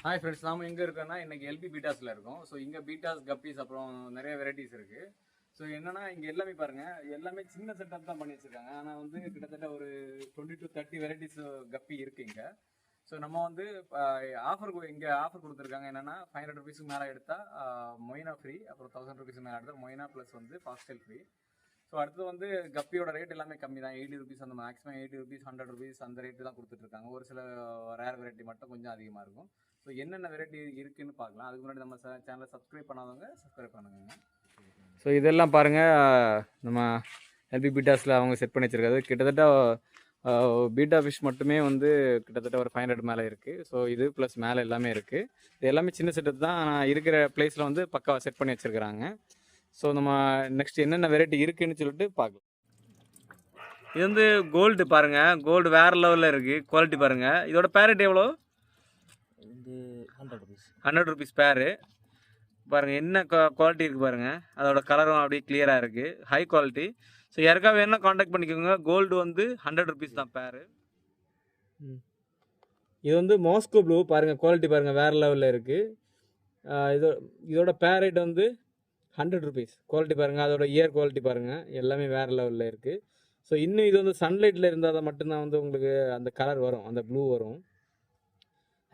Hi friends, நாம எங்கே இருக்கோன்னா இன்றைக்கி எல்பி பீட்டாஸில் இருக்கோம். ஸோ இங்கே பீட்டாஸ் கப்பீஸ் அப்புறம் நிறைய வெரைட்டிஸ் இருக்குது. ஸோ என்னென்னா இங்கே எல்லாமே பாருங்கள், எல்லாமே சின்ன செட்டப் தான் பண்ணி வச்சுருக்காங்க. ஆனால் வந்து கிட்டத்தட்ட ஒரு 20 to 30 வெரைட்டிஸ் கப்பி இருக்குது இங்கே. ஸோ நம்ம வந்து இங்கே ஆஃபர் கொடுத்துருக்காங்க. என்னென்னா 500 ருபீஸுக்கு மேலே எடுத்தால் மொயினா ஃப்ரீ, அப்புறம் 1000 ருபீஸுக்கு மேலே எடுத்தால் மொயினா ப்ளஸ் வந்து ஃபாஸ்டல் ஃப்ரீ. ஸோ அடுத்து வந்து கப்பியோட ரேட் எல்லாமே கம்மி தான். 80 ருபீஸ், அந்த மேக்ஸிமம் 80 ருபீஸ், 100 ருபீஸ் அந்த ரேட்டு தான் கொடுத்துட்ருக்காங்க. ஒரு சில ரேர் வெரைட்டி மட்டும் கொஞ்சம் அதிகமாக இருக்கும். ஸோ என்னென்ன வெரைட்டி இருக்குதுன்னு பார்க்கலாம். அதுக்கு முன்னாடி நம்ம சேனலை சப்ஸ்கிரைப் பண்ணாதவங்க சப்ஸ்கிரைப் பண்ணுங்க. ஸோ இதெல்லாம் பாருங்கள், நம்ம எல்பி பீட்டாஸில் அவங்க செட் பண்ணி வச்சுருக்காது. கிட்டத்தட்ட பீட்டா ஃபிஷ் மட்டுமே வந்து கிட்டத்தட்ட ஒரு 500 மேலே இருக்குது. ஸோ இது ப்ளஸ் மேலே எல்லாமே இருக்குது. இது எல்லாமே சின்ன செட்டப் தான். ஆனால் இருக்கிற ப்ளேஸில் வந்து பக்காவாக செட் பண்ணி வச்சுருக்கிறாங்க. ஸோ நம்ம நெக்ஸ்ட் என்னென்ன வெரைட்டி இருக்குதுன்னு சொல்லிட்டு பார்க்கலாம். இது வந்து கோல்டு பாருங்கள், கோல்டு வேறு லெவலில் இருக்குது. குவாலிட்டி பாருங்கள். இதோட பேரட் எவ்வளோ? இது 100 ருபீஸ் பேரு. பாருங்கள் என்ன குவாலிட்டி இருக்குது பாருங்கள். அதோட கலரும் அப்படியே கிளியராக இருக்குது, ஹை குவாலிட்டி. ஸோ யாருக்கா வேணும்னா காண்டாக்ட் பண்ணிக்கோங்க. கோல்டு வந்து 100 ருபீஸ் தான் பேரு. இது வந்து மாஸ்கோ ப்ளூ பாருங்கள், குவாலிட்டி பாருங்கள் வேறு லெவலில் இருக்குது. இதோட பேரட் வந்து 100 ருபீஸ். குவாலிட்டி பாருங்கள், அதோட இயர் குவாலிட்டி பாருங்கள், எல்லாமே வேறு லெவலில் இருக்குது. ஸோ இன்னும் இது வந்து சன்லைட்டில் இருந்தால் தான் மட்டும்தான் வந்து உங்களுக்கு அந்த கலர் வரும், அந்த ப்ளூ வரும்,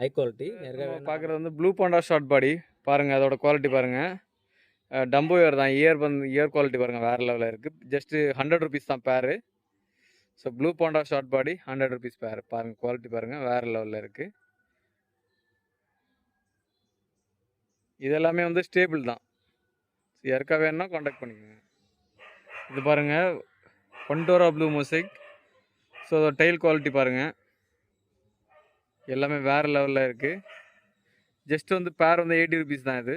ஹை குவாலிட்டி. பார்க்குறது வந்து ப்ளூ பாண்டா ஷார்ட் பாடி பாருங்கள். அதோட குவாலிட்டி பாருங்கள், டம்போ இயர் தான். இயர் குவாலிட்டி பாருங்கள் வேறு லெவலில் இருக்குது. ஜஸ்ட்டு 100 ருபீஸ் தான் பேரு. ஸோ ப்ளூ பாண்டா ஷார்ட் பாடி 100 ருபீஸ் பேர். பாருங்கள் குவாலிட்டி பாருங்கள் வேறு லெவலில் இருக்குது. இதெல்லாமே வந்து ஸ்டேபிள் தான். யாருக்கா வேணும்னா காண்டாக்ட் பண்ணிக்கோங்க. இது பாருங்கள் பண்டோரா ப்ளூ மொசைக். ஸோ அதோட டெயில் குவாலிட்டி பாருங்கள், எல்லாமே வேறு லெவலில் இருக்குது. ஜஸ்ட் வந்து பேர் வந்து 80 ருபீஸ் தான் இது.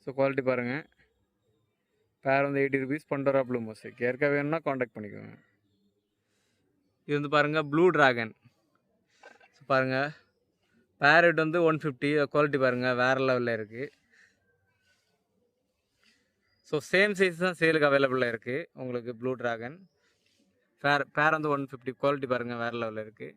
ஸோ குவாலிட்டி பாருங்கள், பேர் வந்து 80 ருபீஸ். Pandora blue mosaic. யாருக்கா வேணும்னா காண்டாக்ட் பண்ணிக்கோங்க. இது வந்து பாருங்கள் ப்ளூ ட்ராகன். ஸோ பாருங்கள் பேரட் வந்து 150. குவாலிட்டி பாருங்கள் வேறு லெவலில் இருக்குது. ஸோ சேம் சைஸ் தான் சேலுக்கு அவைலபிளாக இருக்குது உங்களுக்கு. ப்ளூ ட்ராகன் பேர் வந்து 150. குவாலிட்டி பாருங்கள் வேறு லெவலில் இருக்குது.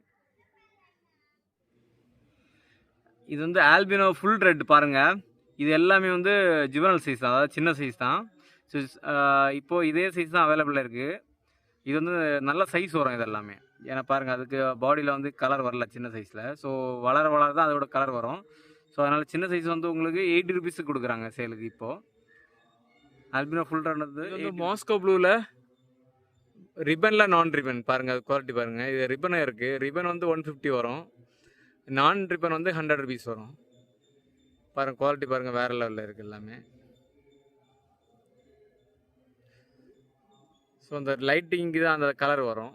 இது வந்து ஆல்பினோ ஃபுல் ரெட் பாருங்கள். இது எல்லாமே வந்து ஜுவனல் சைஸ் தான், அதாவது சின்ன சைஸ் தான். ஸோ இப்போது இதே சைஸ் தான் அவைலபிளாக இருக்குது. இது வந்து நல்ல சைஸ் வரும் இது எல்லாமே. ஏன்னா பாருங்கள், அதுக்கு பாடியில் வந்து கலர் வரல சின்ன சைஸில். ஸோ வளர வளர தான் அதோட கலர் வரும். ஸோ அதனால் சின்ன சைஸ் வந்து உங்களுக்கு 80 ருபீஸுக்கு கொடுக்குறாங்க சேலுக்கு இப்போது. ஆல்பினோ ஃபுல் ரன் வந்து மாஸ்கோ ப்ளூவில் ரிப்பனில் நான் ரிப்பன் பாருங்கள். அது குவாலிட்டி பாருங்கள். இது ரிப்பனாக இருக்குது. ரிப்பன் வந்து 150 வரும், நான் ரிப்பன் வந்து 100 ருபீஸ் வரும். பாருங்கள் குவாலிட்டி பாருங்கள் வேறு லெவலில் இருக்குது எல்லாமே. ஸோ அந்த லைட்டிங்கு தான் அந்த கலர் வரும்.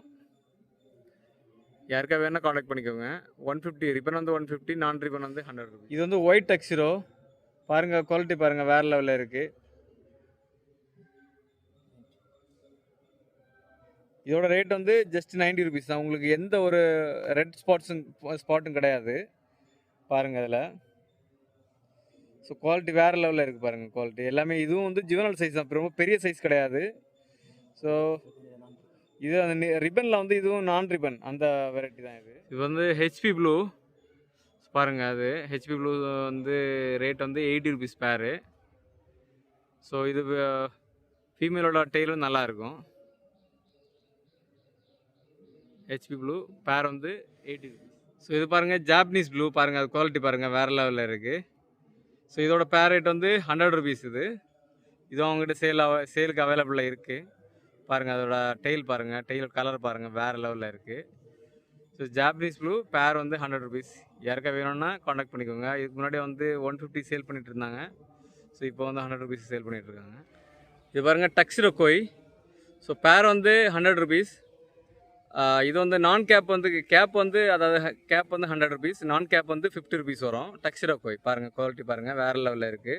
யாருக்கா வேணால் காண்டாக்ட் பண்ணிக்கோங்க. 150 ரிப்பன் வந்து 150, நான் ரிப்பன் வந்து 100 ருபீஸ். இது வந்து ஒயிட் டெக்ஸ்டரோ பாருங்கள், குவாலிட்டி பாருங்கள் வேறு லெவலில் இருக்குது. இதோட ரேட் வந்து ஜஸ்ட் 90 ருபீஸ் தான். உங்களுக்கு எந்த ஒரு ரெட் ஸ்பாட்டும் கிடையாது பாருங்கள் அதில். ஸோ குவாலிட்டி வேறு லெவலில் இருக்குது பாருங்கள் குவாலிட்டி எல்லாமே. இதுவும் வந்து ஜுவனல் சைஸ் தான், ரொம்ப பெரிய சைஸ் கிடையாது. ஸோ இது அந்த ரிப்பனில் வந்து இதுவும் நான் ரிப்பன் அந்த வெரைட்டி தான். இது வந்து ஹெச்பி ப்ளூ பாருங்கள். அது ஹெச்பி ப்ளூ வந்து ரேட் வந்து 80 ருபீஸ் பேரு. ஸோ இது ஃபீமேலோட டெய்லும் நல்லாயிருக்கும். ஹெச்பி ப்ளூ பேர் வந்து 80 ருபீஸ். ஸோ இது பாருங்கள் ஜாப்பனீஸ் ப்ளூ பாருங்கள். அது குவாலிட்டி பாருங்கள் வேறு லெவலில் இருக்குது. ஸோ இதோட பேர் ரேட் வந்து 100 ருபீஸ். இதுவும் அவங்ககிட்ட சேலுக்கு அவைலபிளாக இருக்குது பாருங்கள். அதோட டெயில் பாருங்கள், டெயில் கலர் பாருங்கள் வேறு லெவலில் இருக்குது. ஸோ ஜாப்பனீஸ் ப்ளூ பேர் வந்து 100 ருபீஸ். யாருக்கா வேணும்னா காண்டாக்ட் பண்ணிக்கோங்க. இதுக்கு முன்னாடி வந்து 150 சேல் பண்ணிகிட்டு இருந்தாங்க. ஸோ இப்போ வந்து 100 ருபீஸ் சேல் பண்ணிகிட்ருக்காங்க. இது பாருங்கள் டக்ஸிரோ கோய். ஸோ பேர் வந்து 100 ருபீஸ். இது வந்து நான் கேப் வந்து அதாவது கேப் வந்து 100 ருபீஸ், நான் கேப் வந்து 50 ருபீஸ் வரும். டக்ஸிரோ கோய் பாருங்கள் குவாலிட்டி பாருங்கள் வேறு லெவலில் இருக்குது.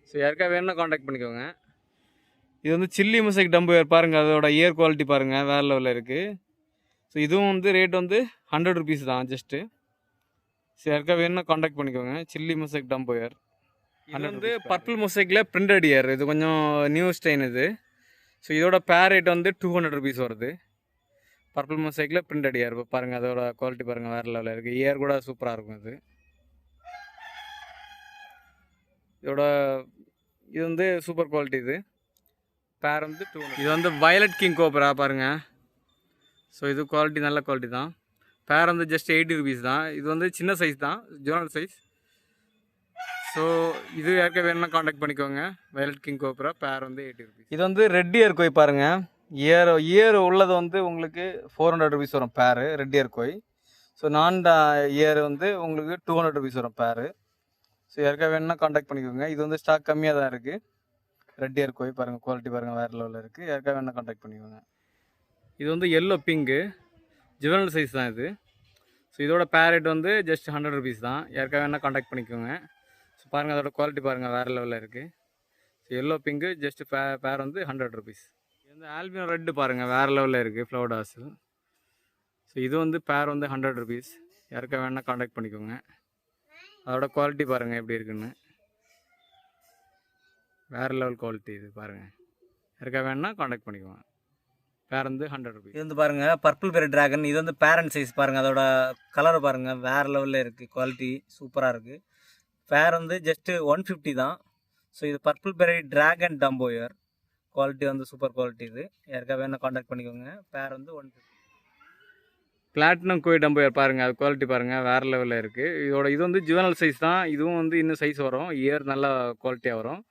ஸோ யாருக்கா வேணும்னா காண்டாக்ட் பண்ணிக்கோங்க. இது வந்து சில்லி மொசைக் டம்போ இயர் பாருங்கள். அதோட இயர் குவாலிட்டி பாருங்கள் வேறு லெவலில் இருக்குது. ஸோ இதுவும் வந்து ரேட் வந்து 100 ருபீஸ் தான் ஜஸ்ட்டு. ஸோ யாருக்கா வேணும்னா காண்டாக்ட் பண்ணிக்கோங்க. Chilli mosaic Dumbo year. அது வந்து பர்பிள் மொசைக்கில் பிரிண்டட் இயர். இது கொஞ்சம் நியூ ஸ்டைன் இது. ஸோ இதோட பேர் ரேட் வந்து 200 ருபீஸ் வருது. பர்பிள் மொசைக்கில் பிரிண்டட் இயர் பாருங்கள், அதோட குவாலிட்டி பாருங்கள் வேறு லெவலில் இருக்குது. இயர் கூட சூப்பராக இருக்கும் இது. இது வந்து சூப்பர் குவாலிட்டி. இது பேர் வந்து 200. இது வந்து வயலட் கிங் கோப்ரா பாருங்கள். ஸோ இது குவாலிட்டி நல்ல குவாலிட்டி தான். பேர் வந்து ஜஸ்ட் 80 rupees தான். இது வந்து சின்ன சைஸ் தான், ஜோனல் சைஸ். ஸோ இது யாருக்கா வேணும்னா காண்டாக்ட் பண்ணிக்கோங்க. வயலட் கிங் கோப்ரா பேர் வந்து 80 rupees. இது வந்து ரெட் இயர் கோய் பாருங்கள். இயர் உள்ளது வந்து உங்களுக்கு 400 rupees வரும் பேரு, ரெட் இயர் கோய். ஸோ நான் இயர் வந்து உங்களுக்கு 200 rupees வரும் பேரு. ஸோ யாருக்கா வேணும்னா காண்டாக்ட் பண்ணிக்கோங்க. இது வந்து ஸ்டாக் கம்மியாக தான் இருக்குது. ரெட் இயர் கோய் பாருங்கள், குவாலிட்டி பாருங்கள் வேறு லெவலில் இருக்குது. யாருக்கா வேணும்னா காண்டாக்ட் பண்ணிக்கோங்க. இது வந்து எல்லோ பிங்கு ஜுவனல் சைஸ் தான் இது. ஸோ இதோட பேரட் வந்து ஜஸ்ட் 100 rupees தான். யாருக்கா வேணால் காண்டாக்ட் பண்ணிக்கோங்க. ஸோ பாருங்கள், அதோட குவாலிட்டி பாருங்கள் வேறு லெவலில் இருக்குது. ஸோ எல்லோ பிங்கு ஜஸ்ட் பேர் வந்து 100 rupees. இது வந்து ஆல்பினோ ரெட்டு பாருங்கள் வேறு லெவலில் இருக்குது, ஃப்ளவர் டாஸில். ஸோ இது வந்து பேர் வந்து 100 rupees. யாருக்கா வேணால் காண்டாக்ட் பண்ணிக்கோங்க. அதோட குவாலிட்டி பாருங்கள் எப்படி இருக்குன்னு, வேறு லெவல் குவாலிட்டி இது பாருங்கள். யாருக்கா வேணால் காண்டாக்ட் பண்ணிக்கோங்க. பேர் வந்து 100 rupees. இது வந்து பாருங்கள் பர்பிள் பெரி ட்ராகன். இது வந்து பேரண்ட் சைஸ் பாருங்கள், அதோட கலர் பாருங்கள் வேறு லெவலில் இருக்குது, குவாலிட்டி சூப்பராக இருக்குது. பேர் வந்து ஜஸ்ட்டு 150 தான். ஸோ இது பர்பிள் பெரி ட்ராகன் டம்போ இயர், குவாலிட்டி வந்து சூப்பர் குவாலிட்டி. இது யாருக்கா வேணால் காண்டாக்ட் பண்ணிக்கோங்க. பேர் வந்து 150. பிளாட்டினம் கோய் டம்போ இயர் பாருங்கள், அது குவாலிட்டி பாருங்கள் வேறு லெவலில் இருக்குது. இது வந்து ஜுவனல் சைஸ் தான். இதுவும் வந்து இன்னும் சைஸ் வரும், இயர் நல்லா குவாலிட்டியாக வரும்.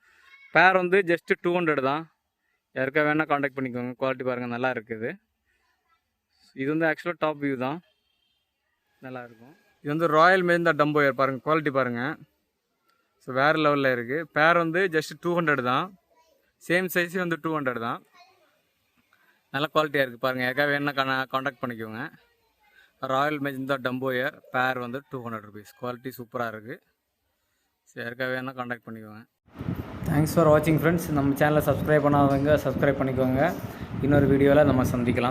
பேர் வந்து ஜஸ்ட்டு 200 தான். யாருக்கா வேணால் காண்டாக்ட் பண்ணிக்கோங்க. குவாலிட்டி பாருங்கள் நல்லா இருக்குது. இது வந்து ஆக்சுவலாக டாப் வியூ தான், நல்லாயிருக்கும். இது வந்து ராயல் மெஜந்தா டம்போ இயர் பாருங்கள், குவாலிட்டி பாருங்கள். ஸோ வேறு லெவலில் இருக்குது. பேர் வந்து ஜஸ்ட் 200 தான். சேம் சைஸு வந்து 200 தான். நல்ல குவாலிட்டியாக இருக்குது பாருங்கள். யாருக்கா வேணால் காண்டாக்ட் பண்ணிக்கோங்க. ராயல் மெஜந்தா டம்போ இயர் பேர் வந்து 200 rupees. குவாலிட்டி சூப்பராக இருக்குது. ஸோ யாருக்கா வேணால் காண்டாக்ட் பண்ணிக்கோங்க. தேங்க்ஸ் ஃபார் வாட்சிங் ஃப்ரெண்ட்ஸ். நம்ம சேனலை சப்ஸ்கிரைப் பண்ணாதவங்க சப்ஸ்கிரைப் பண்ணிக்கோங்க. இன்னொரு வீடியோவில் நம்ம சந்திக்கலாம்.